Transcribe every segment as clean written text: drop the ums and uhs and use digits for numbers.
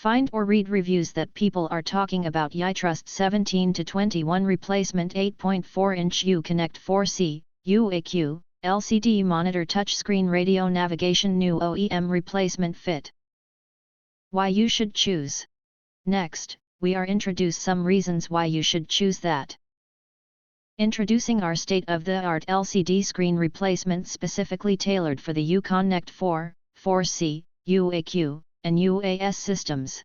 Find or read reviews that people are talking about Yitrust 17 to 21 replacement 8.4-inch Uconnect 4C, UAQ, LCD monitor touchscreen radio navigation new OEM replacement fit. Why you should choose. Next, we are introduce some reasons why you should choose that. Introducing our state-of-the-art LCD screen replacement specifically tailored for the Uconnect 4, 4C, UAQ, and UAS systems.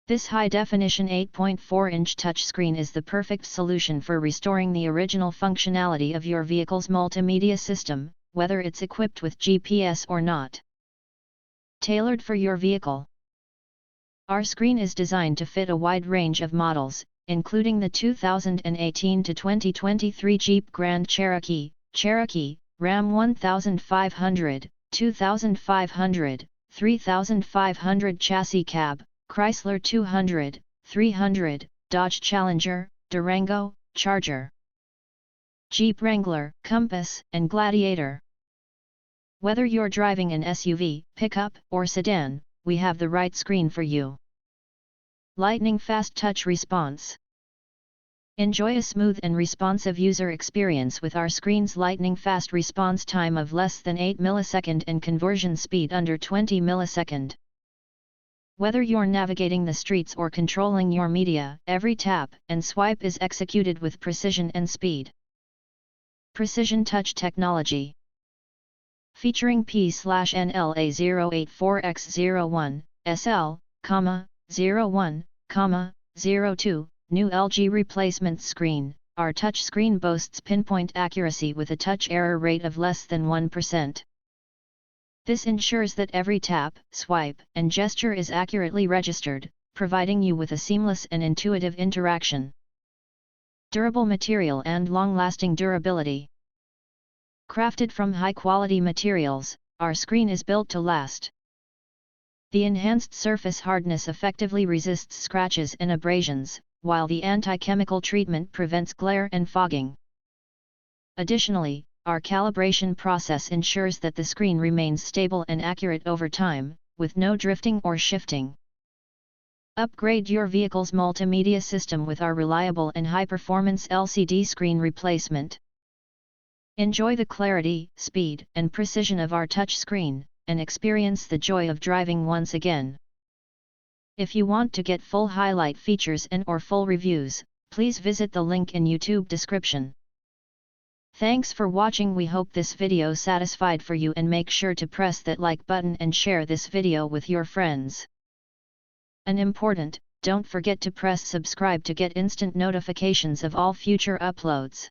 This high-definition 8.4-inch touchscreen is the perfect solution for restoring the original functionality of your vehicle's multimedia system, whether it's equipped with GPS or not. Tailored for your vehicle. Our screen is designed to fit a wide range of models, including the 2018 to 2023 Jeep Grand Cherokee, Ram 1500, 2500, 3500 chassis cab, Chrysler 200, 300, Dodge Challenger, Durango, Charger, Jeep Wrangler, Compass, and Gladiator. Whether you're driving an SUV, pickup, or sedan, we have the right screen for you. Lightning fast touch response. Enjoy a smooth and responsive user experience with our screen's lightning fast response time of less than 8 millisecond and conversion speed under 20 millisecond. Whether you're navigating the streets or controlling your media, every tap and swipe is executed with precision and speed. Precision touch technology. Featuring P/NLA084X01, SL, 01, 02, new LG replacement screen, our touch screen boasts pinpoint accuracy with a touch error rate of less than 1%. This ensures that every tap, swipe, and gesture is accurately registered, providing you with a seamless and intuitive interaction. Durable material and long-lasting durability. Crafted from high-quality materials, our screen is built to last. The enhanced surface hardness effectively resists scratches and abrasions, while the anti-chemical treatment prevents glare and fogging. Additionally, our calibration process ensures that the screen remains stable and accurate over time, with no drifting or shifting. Upgrade your vehicle's multimedia system with our reliable and high-performance LCD screen replacement. Enjoy the clarity, speed, and precision of our touch screen, and experience the joy of driving once again. If you want to get full highlight features and/or full reviews, please visit the link in YouTube description. Thanks for watching. We hope this video satisfied for you, and make sure to press that like button and share this video with your friends. And important, don't forget to press subscribe to get instant notifications of all future uploads.